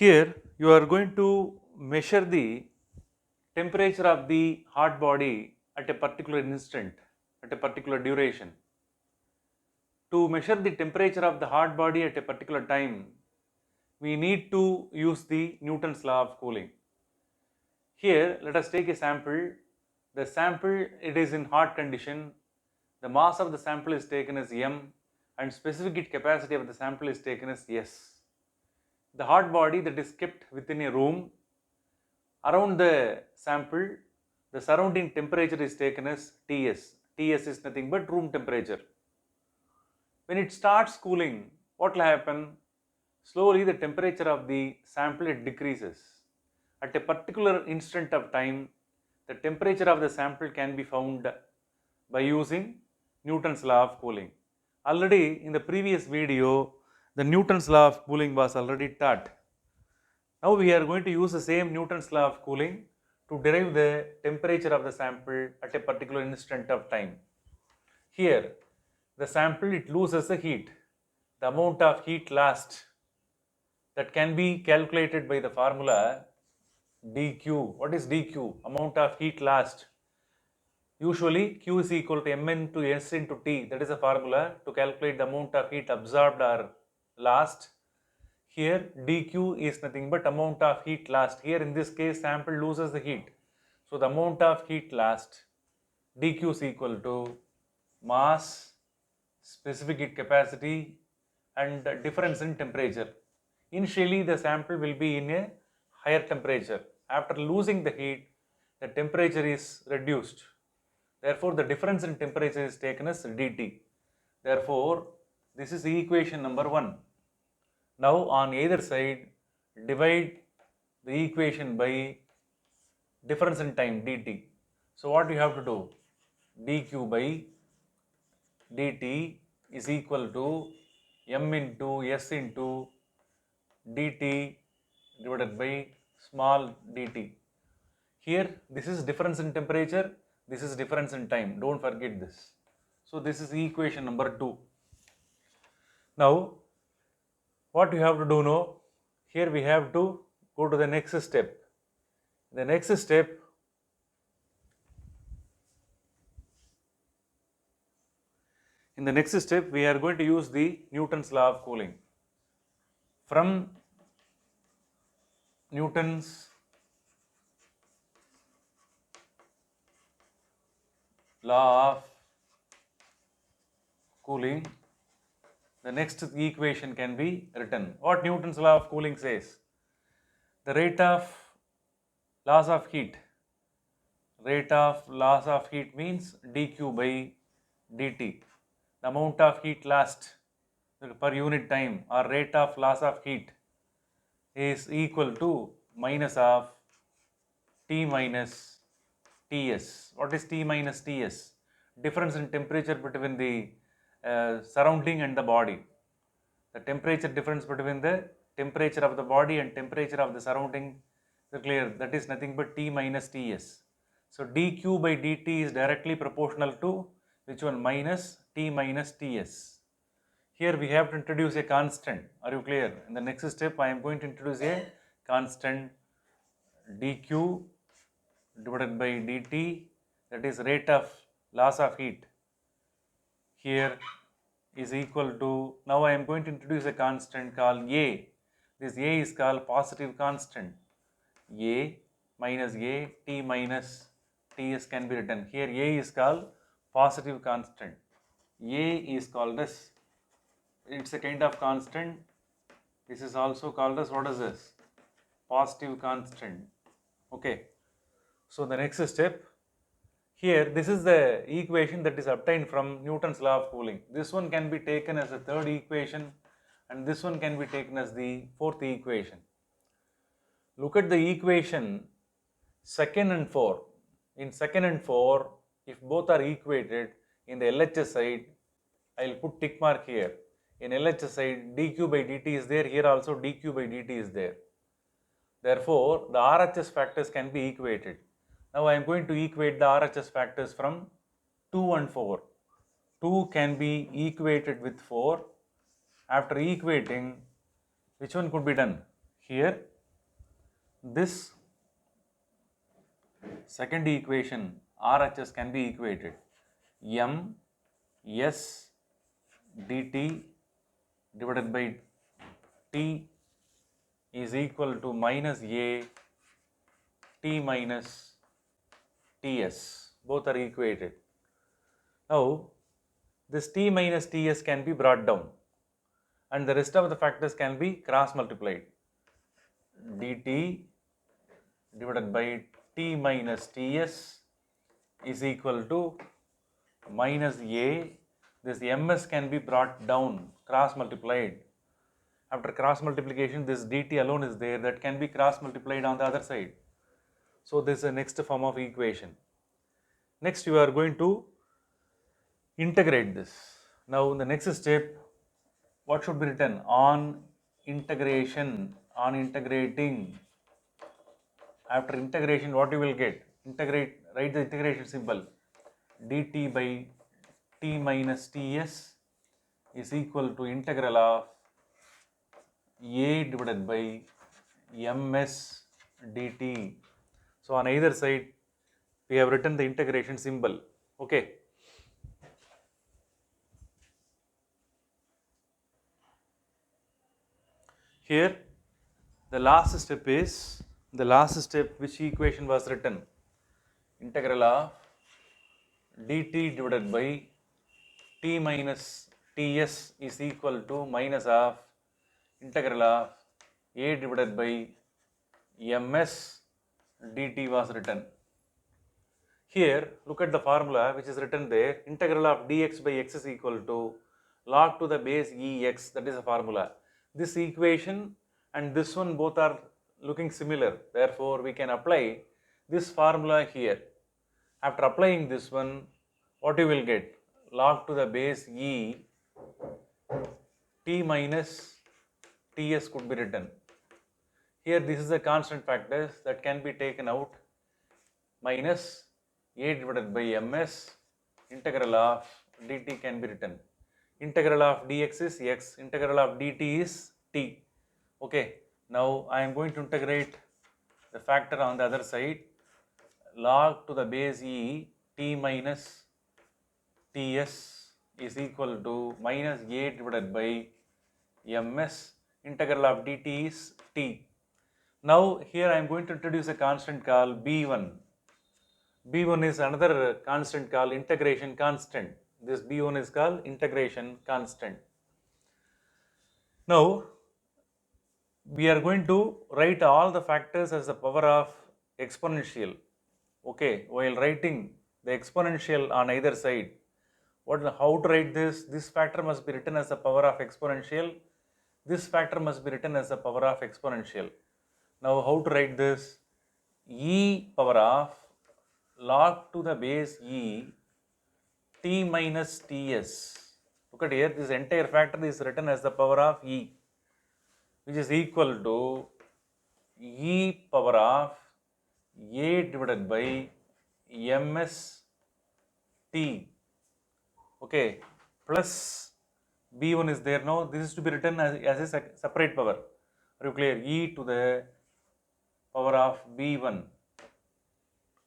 Here you are going to measure the temperature of the hot body at a particular instant, at a particular duration. To measure the temperature of the hot body at a particular time, we need to use the Newton's law of cooling. Here let us take a sample. The sample, it is in hot condition. The mass of the sample is taken as m and specific heat capacity of the sample is taken as S. The hot body that is kept within a room, around the sample, the surrounding temperature is taken as Ts. Ts is nothing but room temperature. When it starts cooling, what will happen? Slowly the temperature of the sample, it decreases. At a particular instant of time, the temperature of the sample can be found by using Newton's law of cooling. Already in the previous video, the Newton's law of cooling was already taught. Now we are going to use the same Newton's law of cooling to derive the temperature of the sample at a particular instant of time. Here, the sample, it loses the heat. The amount of heat lost, that can be calculated by the formula dq. What is dq? Amount of heat lost. Usually Q is equal to m into S into T. That is a formula to calculate the amount of heat absorbed or lost. Here dq is nothing but amount of heat lost. Here in this case sample loses the heat. So the amount of heat lost, dq is equal to mass, specific heat capacity and difference in temperature. Initially the sample will be in a higher temperature. After losing the heat, the temperature is reduced. Therefore, the difference in temperature is taken as dt. Therefore, this is equation number 1. Now, on either side, divide the equation by difference in time dt. So, what you have to do? dq by dt is equal to m into s into dt divided by small dt. Here, this is difference in temperature, this is difference in time. Don't forget this. So, this is equation number 2. Now, what we have to do now? Here we have to go to the next step. The next step, in the next step, we are going to use the Newton's law of cooling. From Newton's law of cooling, the next equation can be written. What Newton's law of cooling says? The rate of loss of heat. Rate of loss of heat means dq by dt. The amount of heat lost per unit time or rate of loss of heat is equal to minus of T minus Ts. What is T minus Ts? Difference in temperature between the surrounding and the body. The temperature difference between the temperature of the body and temperature of the surrounding is clear. That is nothing but T minus Ts. So dq by dt is directly proportional to which one? Minus T minus Ts. Here we have to introduce a constant. Are you clear? In the next step, I am going to introduce a constant dq divided by dt, that is rate of loss of heat. Here is equal to, now I am going to introduce a constant called A. This A is called positive constant. A minus A, T minus Ts can be written. Here A is called positive constant. A is called as, it's a kind of constant. This is also called as, what is this? Positive constant. Okay. So the next step, here this is the equation that is obtained from Newton's law of cooling. This one can be taken as the third equation and this one can be taken as the fourth equation. Look at the equation second and 4. In second and 4, if both are equated, in the LHS side, I will put tick mark here. In LHS side, dq by dt is there, here also dq by dt is there. Therefore, the RHS factors can be equated. Now I am going to equate the RHS factors from 2 and 4. 2 can be equated with 4. After equating, which one could be done? Here this second equation RHS can be equated. M S dt divided by T is equal to minus A T minus Ts. Both are equated. Now this T minus Ts can be brought down and the rest of the factors can be cross multiplied. Dt divided by T minus Ts is equal to minus A. This Ms can be brought down, cross multiplied. After cross multiplication, this dt alone is there, that can be cross multiplied on the other side. So this is the next form of equation. Next you are going to integrate this. Now in the next step, what should be written? On integration, on integrating. After integration, what you will get? Integrate, write the integration symbol. Dt by T minus Ts is equal to integral of A divided by Ms dt. So on either side we have written the integration symbol. Okay. Here the last step is, which equation was written? Integral of dt divided by T minus Ts is equal to minus of integral of A divided by Ms dt was written. Here look at the formula which is written there. Integral of dx by x is equal to log to the base ex, that is the formula. This equation and this one both are looking similar, therefore we can apply this formula here. After applying this one, what you will get? Log to the base e t minus ts could be written. Here this is the constant factors that can be taken out, minus a divided by ms, integral of dt can be written. Integral of dx is x, integral of dt is t. Okay, now I am going to integrate the factor on the other side. Log to the base e t minus ts is equal to minus a divided by ms, integral of dt is t. Now here I am going to introduce a constant called b1. b1 is another constant called integration constant. This b1 is called integration constant. Now we are going to write all the factors as the power of exponential. Okay, while writing the exponential on either side, how to write this? This factor must be written as the power of exponential. This factor must be written as the power of exponential. Now how to write this? E power of log to the base e t minus ts. Look at here, this entire factor is written as the power of e, which is equal to e power of a divided by ms t. Okay, plus b1 is there now. This is to be written as a separate power. Are you clear? E to the power of b1.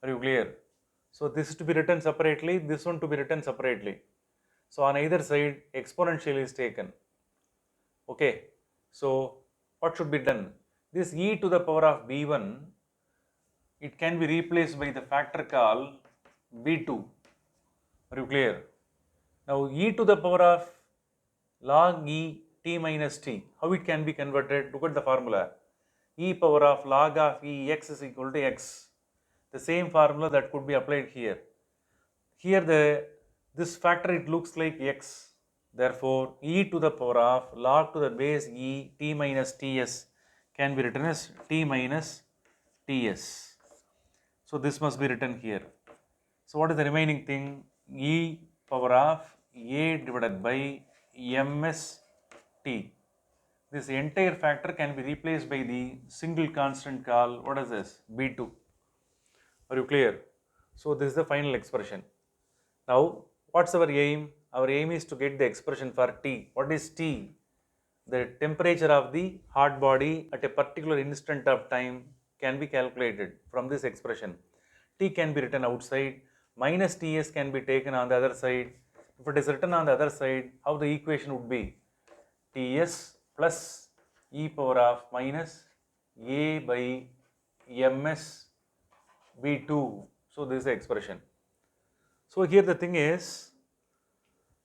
Are you clear? So this is to be written separately, this one to be written separately. So on either side exponential is taken. Okay, so what should be done? This e to the power of b1, it can be replaced by the factor called b2. Are you clear? Now e to the power of log e t minus t, how it can be converted? Look at the formula. E power of log of e x is equal to x. The same formula that could be applied here. Here this factor, it looks like x. Therefore, e to the power of log to the base e t minus ts can be written as t minus ts. So this must be written here. So what is the remaining thing? E power of a divided by ms t. This entire factor can be replaced by the single constant called, what is this? b2. Are you clear? So this is the final expression. Now what's our aim? Our aim is to get the expression for t. What is t? the temperature of the hot body at a particular instant of time can be calculated from this expression. T can be written outside, minus Ts can be taken on the other side. If it is written on the other side, how the equation would be? Ts plus e power of minus A by ms V2. So this is the expression. So here the thing is,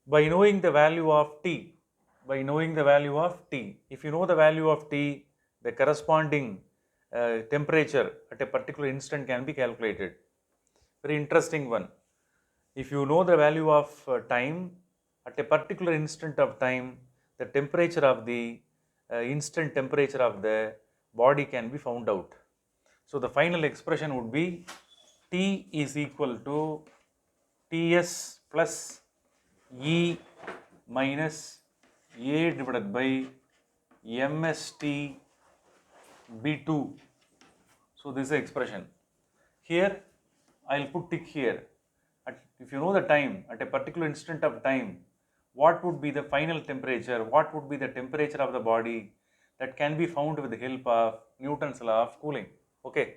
by knowing the value of T, if you know the value of T, the corresponding temperature at a particular instant can be calculated. Very interesting one. If you know the value of time at a particular instant of time, the temperature of the instant temperature of the body can be found out. So the final expression would be T is equal to Ts plus E minus A divided by MST B2. So this is the expression. Here I will put tick here. If you know the time at a particular instant of time, what would be the final temperature, what would be the temperature of the body, that can be found with the help of Newton's law of cooling. Okay,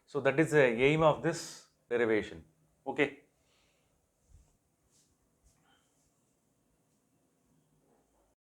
so that is the aim of this derivation. Okay.